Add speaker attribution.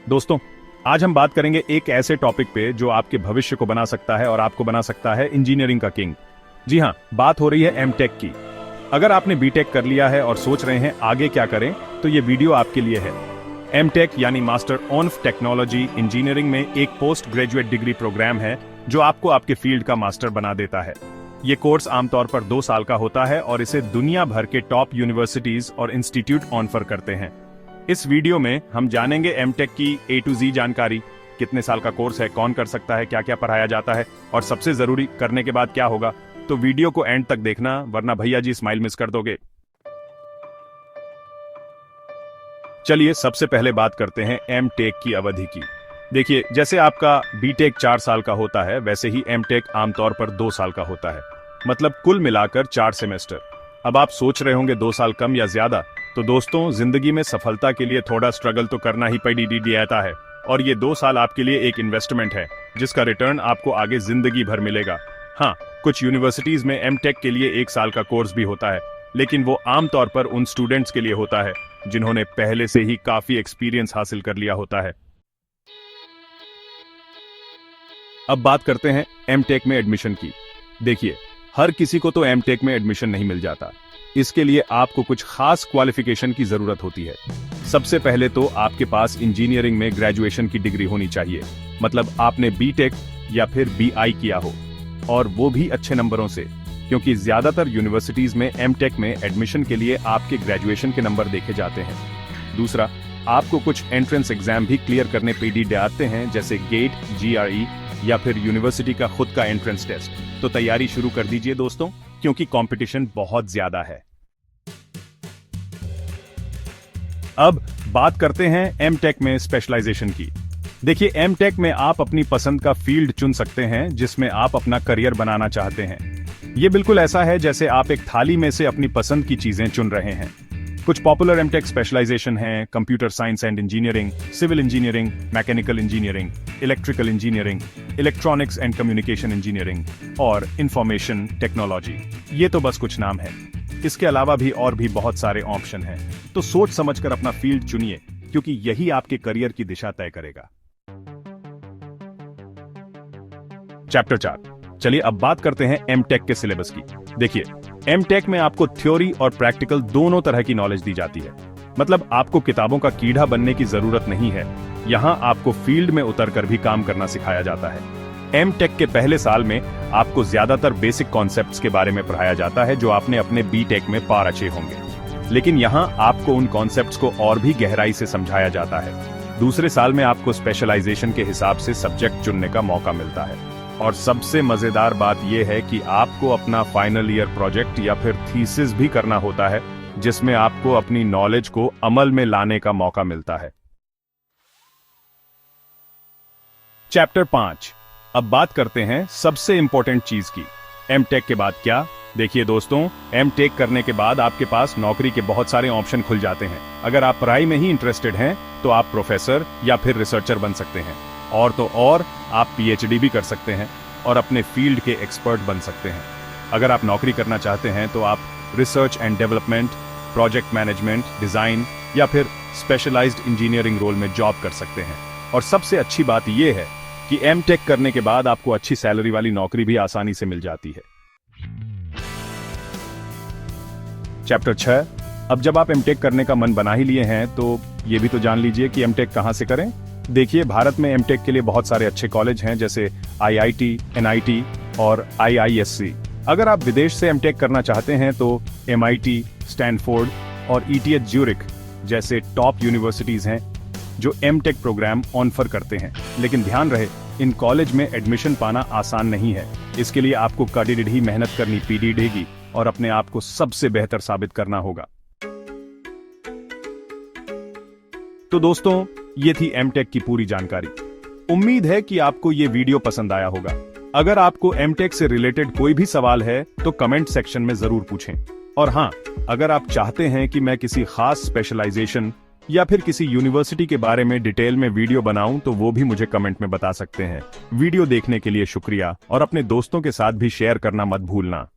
Speaker 1: दोस्तों, आज हम बात करेंगे एक ऐसे टॉपिक पे जो आपके भविष्य को बना सकता है और आपको बना सकता है इंजीनियरिंग का किंग। जी हाँ, बात हो रही है एमटेक की। अगर आपने बीटेक कर लिया है और सोच रहे हैं आगे क्या करें, तो ये वीडियो आपके लिए है। एमटेक यानी मास्टर ऑफ टेक्नोलॉजी इंजीनियरिंग में एक पोस्ट ग्रेजुएट डिग्री प्रोग्राम है जो आपको आपके फील्ड का मास्टर बना देता है। ये कोर्स आमतौर पर 2 साल का होता है और इसे दुनिया भर के टॉप यूनिवर्सिटीज और इंस्टीट्यूट ऑफर करते हैं। इस वीडियो में हम जानेंगे एमटेक की A to Z जानकारी, कितने साल का कोर्स है, कौन कर सकता है, क्या क्या पढ़ाया जाता है और सबसे जरूरी करने के बाद क्या होगा। तो वीडियो को एंड तक देखना, वरना भैया जी स्माइल मिस कर दोगे। चलिए सबसे पहले बात करते हैं एमटेक की अवधि की। देखिए, जैसे आपका बीटेक 4 साल का होता है, वैसे ही एमटेक आमतौर पर 2 साल का होता है, मतलब कुल मिलाकर 4 सेमेस्टर। अब आप सोच रहे होंगे 2 साल कम या ज्यादा, तो दोस्तों, जिंदगी में सफलता के लिए थोड़ा स्ट्रगल तो करना ही पड़ता है और ये 2 साल आपके लिए एक इन्वेस्टमेंट है जिसका रिटर्न आपको आगे जिंदगी भर मिलेगा। हाँ, कुछ यूनिवर्सिटीज में एमटेक के लिए 1 साल का कोर्स भी होता है, लेकिन वो आमतौर पर उन स्टूडेंट्स के लिए होता है जिन्होंने पहले से ही काफी एक्सपीरियंस हासिल कर लिया होता है। अब बात करते हैं एमटेक में एडमिशन की। देखिए, हर किसी को तो एमटेक में एडमिशन नहीं मिल जाता। इसके लिए आपको कुछ खास क्वालिफिकेशन की जरूरत होती है। सबसे पहले तो आपके पास इंजीनियरिंग में ग्रेजुएशन की डिग्री होनी चाहिए, मतलब आपने बीटेक या फिर बीआई किया हो, और वो भी अच्छे नंबरों से, क्योंकि ज्यादातर यूनिवर्सिटीज में एमटेक में एडमिशन के लिए आपके ग्रेजुएशन के नंबर देखे जाते हैं। दूसरा, आपको कुछ एंट्रेंस एग्जाम भी क्लियर करने पड़ते आते हैं, जैसे गेट, GRE या फिर यूनिवर्सिटी का खुद का एंट्रेंस टेस्ट। तो तैयारी शुरू कर दीजिए दोस्तों, क्योंकि कंपटीशन बहुत ज्यादा है। अब बात करते हैं एमटेक में स्पेशलाइजेशन की। देखिए, एमटेक में आप अपनी पसंद का फील्ड चुन सकते हैं जिसमें आप अपना करियर बनाना चाहते हैं। ये बिल्कुल ऐसा है जैसे आप एक थाली में से अपनी पसंद की चीजें चुन रहे हैं। कुछ पॉपुलर एमटेक स्पेशलाइजेशन हैं computer science and engineering, civil engineering, mechanical engineering, electrical engineering, electronics and communication engineering और इंफॉर्मेशन टेक्नोलॉजी। ये तो बस कुछ नाम है, इसके अलावा भी और भी बहुत सारे ऑप्शन हैं। तो सोच समझकर अपना फील्ड चुनिए, क्योंकि यही आपके करियर की दिशा तय करेगा। चैप्टर 4। चलिए अब बात करते हैं एमटेक के सिलेबस की। देखिए, एमटेक में आपको थ्योरी और प्रैक्टिकल दोनों तरह की नॉलेज दी जाती है, मतलब आपको किताबों का कीड़ा बनने की जरूरत नहीं है। यहाँ आपको फील्ड में उतरकर भी काम करना सिखाया जाता है। एमटेक के पहले साल में आपको ज्यादातर बेसिक कॉन्सेप्ट्स के बारे में पढ़ाया जाता है जो आपने अपने बीटेक में पा रखे होंगे, लेकिन यहाँ आपको उन कॉन्सेप्ट्स को और भी गहराई से समझाया जाता है। दूसरे साल में आपको स्पेशलाइजेशन के हिसाब से सब्जेक्ट चुनने का मौका मिलता है, और सबसे मजेदार बात यह है कि आपको अपना फाइनल ईयर प्रोजेक्ट या फिर थीसिस भी करना होता है, जिसमें आपको अपनी नॉलेज को अमल में लाने का मौका मिलता है। चैप्टर 5। अब बात करते हैं सबसे इंपॉर्टेंट चीज की, एमटेक के बाद क्या। देखिए दोस्तों, एमटेक करने के बाद आपके पास नौकरी के बहुत सारे ऑप्शन खुल जाते हैं। अगर आप पढ़ाई में ही इंटरेस्टेड हैं तो आप प्रोफेसर या फिर रिसर्चर बन सकते हैं, और तो और आप PhD भी कर सकते हैं और अपने फील्ड के एक्सपर्ट बन सकते हैं। अगर आप नौकरी करना चाहते हैं तो आप research and development, project management, design या फिर स्पेशलाइज्ड इंजीनियरिंग रोल में जॉब कर सकते हैं। और सबसे अच्छी बात यह है कि एमटेक करने के बाद आपको अच्छी सैलरी वाली नौकरी भी आसानी से मिल जाती है। चैप्टर 6। अब जब आप एमटेक करने का मन बना ही लिए हैं तो ये भी तो जान लीजिए कि एमटेक कहां से करें। देखिए, भारत में एमटेक के लिए बहुत सारे अच्छे कॉलेज हैं, जैसे IIT, NIT और IISc। अगर आप विदेश से एमटेक करना चाहते हैं तो MIT, स्टैनफोर्ड और ETH ज्यूरिख जैसे टॉप यूनिवर्सिटीज हैं जो एमटेक प्रोग्राम ऑफर करते हैं। लेकिन ध्यान रहे, इन कॉलेज में एडमिशन पाना आसान नहीं है। इसके लिए आपको कड़ी मेहनत करनी पड़ेगी और अपने आप को सबसे बेहतर साबित करना होगा। तो दोस्तों, ये थी एमटेक की पूरी जानकारी। उम्मीद है कि आपको ये वीडियो पसंद आया होगा। अगर आपको एमटेक से रिलेटेड कोई भी सवाल है तो कमेंट सेक्शन में जरूर पूछें। और हाँ, अगर आप चाहते हैं कि मैं किसी खास स्पेशलाइजेशन या फिर किसी यूनिवर्सिटी के बारे में डिटेल में वीडियो बनाऊं तो वो भी मुझे कमेंट में बता सकते हैं। वीडियो देखने के लिए शुक्रिया और अपने दोस्तों के साथ भी शेयर करना मत भूलना।